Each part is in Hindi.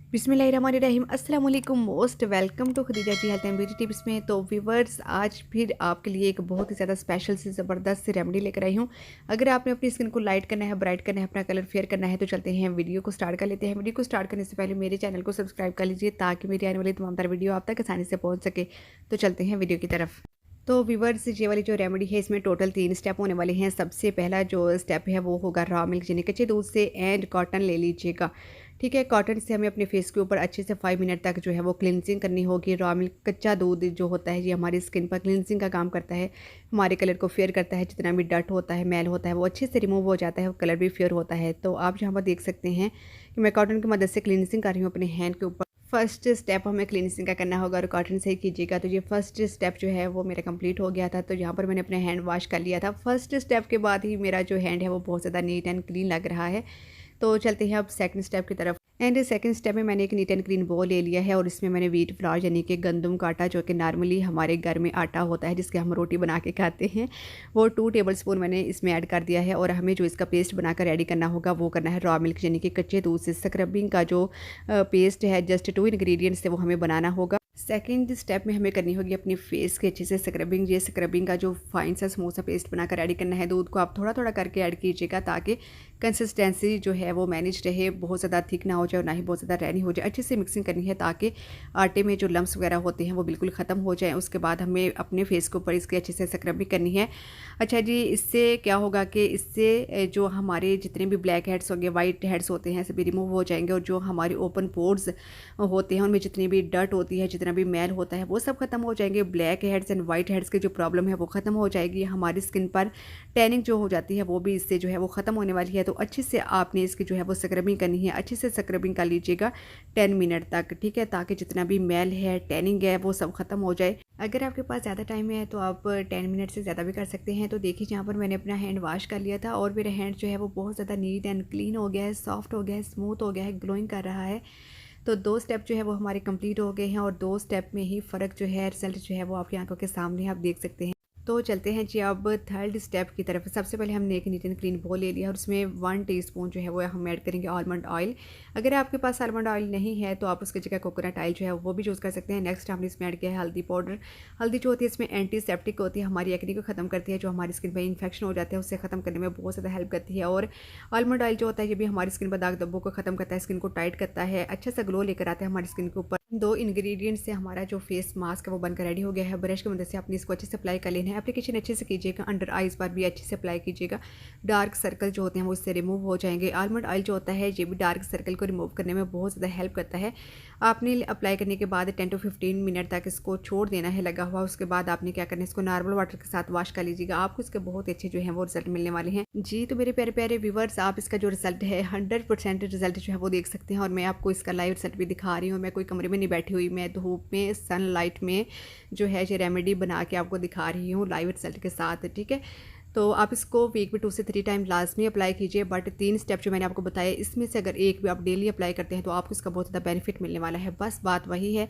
बिस्मिल्लाहिर्रहमानिर्रहीम अस्सलाम वालेकुम most welcome to Khadija ji health and beauty tips में। तो व्यूवर्स, आज फिर आपके लिए एक बहुत ही ज़्यादा स्पेशल सी ज़बरदस्त सी रेमेडी लेकर आई हूँ। अगर आपने अपनी स्किन को लाइट करना है, ब्राइट करना है, अपना कलर फेयर करना है, तो चलते हैं वीडियो को स्टार्ट कर लेते हैं। वीडियो को स्टार्ट करने से पहले मेरे चैनल को सब्सक्राइब कर लीजिए ताकि मेरी आने वाली तमाम तरह वीडियो आप तक आसानी से पहुँच सके। तो चलते हैं वीडियो की तरफ। तो व्यूवर्स, ये वाली जो रेमेडी है इसमें टोटल 3 स्टेप होने वाले हैं। सबसे पहला जो स्टेप है वो होगा रॉ मिल्क यानी कच्चे दूध से, एंड कॉटन ले लीजिएगा। ठीक है, कॉटन से हमें अपने फेस के ऊपर अच्छे से 5 मिनट तक जो है वो क्लिनजिंग करनी होगी। रॉ मिल्क कच्चा दूध जो होता है ये हमारी स्किन पर क्लिनजिंग का काम करता है, हमारे कलर को फेयर करता है। जितना भी डट होता है, मैल होता है, वो अच्छे से रिमूव हो जाता है, कलर भी फेयर होता है। तो आप यहाँ पर देख सकते हैं कि मैं कॉटन की मदद से क्लिनजिंग कर रही हूँ अपने हैंड के ऊपर। फर्स्ट स्टेप हमें क्लींजिंग का करना होगा और कॉटन से ही कीजिएगा। तो ये फर्स्ट स्टेप जो है वो मेरा कंप्लीट हो गया था। तो यहाँ पर मैंने अपने हैंड वॉश कर लिया था। फर्स्ट स्टेप के बाद ही मेरा जो हैंड है वो बहुत ज़्यादा नीट एंड क्लीन लग रहा है। तो चलते हैं अब सेकंड स्टेप की तरफ। एंड सेकंड स्टेप में मैंने एक नीट एंड क्लीन बोल ले लिया है और इसमें मैंने व्हीट फ्लावर यानी कि गंदम का आटा, जो कि नॉर्मली हमारे घर में आटा होता है जिसके हम रोटी बना के खाते हैं, वो 2 टेबलस्पून मैंने इसमें ऐड कर दिया है। और हमें जो इसका पेस्ट बनाकर रेडी करना होगा वो करना है रॉ मिल्क यानी कि कच्चे दूध से। स्क्रबिंग का जो पेस्ट है, जस्ट 2 इंग्रेडिएंट्स से वो हमें बनाना होगा। सेकंड स्टेप में हमें करनी होगी अपनी फेस की अच्छे से स्क्रबिंग। ये स्क्रबिंग का जो फाइन सा स्मूथ सा पेस्ट बनाकर रेडी करना है। दूध को आप थोड़ा थोड़ा करके ऐड कीजिएगा ताकि कंसिस्टेंसी जो है वो मैनेज रहे, बहुत ज़्यादा थिक ना हो जाए और ना ही बहुत ज़्यादा ड्राई हो जाए। अच्छे से मिक्सिंग करनी है ताकि आटे में जो लम्स वगैरह होते हैं वो बिल्कुल ख़त्म हो जाए। उसके बाद हमें अपने फेस के ऊपर इसकी अच्छे से स्क्रबिंग करनी है। अच्छा जी, इससे क्या होगा कि इससे जो हमारे जितने भी ब्लैक हेड्स होंगे, वाइट हेड्स होते हैं, सभी रिमूव हो जाएंगे। और जो हमारे ओपन पोर्स होते हैं उनमें जितनी भी डर्ट होती है, जितना भी मैल होता है, वो सब खत्म हो जाएंगे। Black heads and white heads की जो प्रॉब्लम है वो ख़त्म हो जाएगी। हमारी स्किन पर टैनिंग जो हो जाती है वो भी इससे जो है वो ख़त्म होने वाली है। तो अच्छे से आपने इसकी जो है वो स्क्रबिंग करनी है। अच्छे से स्क्रबिंग कर लीजिएगा 10 मिनट तक, ठीक है, ताकि जितना भी मैल है, टैनिंग है, वो सब ख़त्म हो जाए। अगर आपके पास ज़्यादा टाइम है तो आप 10 मिनट से ज़्यादा भी कर सकते हैं। तो देखिए, यहाँ पर मैंने अपना हैंड वॉश कर लिया था और मेरा हैंड जो है वो बहुत ज़्यादा नीट एंड क्लीन हो गया है, सॉफ्ट हो गया है, स्मूथ हो गया है, ग्लोइंग कर रहा है। तो 2 स्टेप जो है वो हमारे कंप्लीट हो गए हैं और 2 स्टेप में ही फ़र्क जो है, रिजल्ट जो है वो आपकी आंखों के सामने आप देख सकते हैं। तो चलते हैं जी अब थर्ड स्टेप की तरफ। सबसे पहले हमने एक नीट एंड क्लीन बोल ले लिया और उसमें 1 टीस्पून जो है वो हम ऐड करेंगे आलमंड ऑयल। अगर आपके पास आलमंड ऑयल नहीं है तो आप उसकी जगह कोकोनट ऑयल जो है वो भी यूज़ कर सकते हैं। नेक्स्ट हमने इसमें ऐड किया है हल्दी पाउडर। हल्दी जो होती है इसमें एंटीसेप्टिक होती है, हमारी एक्ने को ख़त्म करती है, जो हमारी स्किन पर इन्फेक्शन हो जाते हैं उससे ख़त्म करने में बहुत ज़्यादा हेल्प करती है। और आलमंड ऑयल जो होता है ये भी हमारी स्किन पर दाग धब्बों को ख़त्म करता है, स्किन को टाइट करता है, अच्छा सा ग्लो लेकर आता है हमारी स्किन के ऊपर। 2 इंग्रेडिएंट्स से हमारा जो फेस मास्क है वो बनकर रेडी हो गया है। ब्रश की मदद से आपने इसको अच्छे से अप्लाई कर लेना है। एप्लीकेशन अच्छे से कीजिएगा, अंडर आइज़ पर भी अच्छे से अप्लाई कीजिएगा। डार्क सर्कल जो होते हैं वो इससे रिमूव हो जाएंगे। आलमंड ऑयल जो होता है ये भी डार्क सर्कल को रिमूव करने में बहुत ज़्यादा हेल्प करता है। आपने अप्लाई करने के बाद 10 to 15 मिनट तक इसको छोड़ देना है लगा हुआ। उसके बाद आपने क्या करना है, इसको नॉर्मल वाटर के साथ वॉश कर लीजिएगा। आपको इसके बहुत अच्छे जो है वो रिजल्ट मिलने वाले हैं जी। तो मेरे प्यारे प्यारे व्यूवर्स, आप इसका जो रिजल्ट है 100% रिजल्ट जो है वो देख सकते हैं। और मैं आपको इसका लाइव रिजल्ट भी दिखा रही हूँ। मैं कोई कमरे में नहीं बैठी हुई, मैं धूप में, सनलाइट में जो है ये रेमेडी बना के आपको दिखा रही हूँ लाइव रिजल्ट के साथ, ठीक है। तो आप इसको वीक में 2 से 3 टाइम लाजमी अप्लाई कीजिए। बट 3 स्टेप जो मैंने आपको बताया इसमें से अगर एक भी आप डेली अप्लाई करते हैं तो आपको इसका बहुत ज़्यादा बेनिफिट मिलने वाला है। बस बात वही है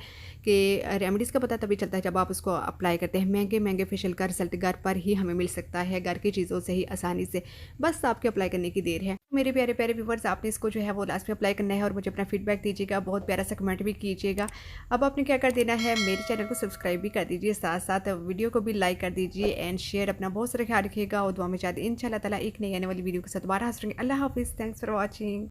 कि रेमेडीज़ का पता तभी चलता है जब आप उसको अप्लाई करते हैं। महंगे महंगे फेशियल का रिजल्ट घर पर ही हमें मिल सकता है, घर की चीज़ों से ही आसानी से, बस आपके अप्लाई करने की देर है। मेरे प्यारे प्यारे व्यूवर्स, आपने इसको जो है वो लास्ट में अप्लाई करना है और मुझे अपना फीडबैक दीजिएगा, बहुत प्यारा सा कमेंट भी कीजिएगा। अब आपने क्या कर देना है, मेरे चैनल को सब्सक्राइब भी कर दीजिए, साथ साथ वीडियो को भी लाइक कर दीजिए एंड शेयर। अपना बहुत सारा ख्याल रखिएगा और दुआ में चाहते इंशाल्लाह ताला एक नई आने वाली वीडियो के साथ दोबारा हाजिर होंगे। अल्लाह हाफिज़, थैंक्स फॉर वॉचिंग।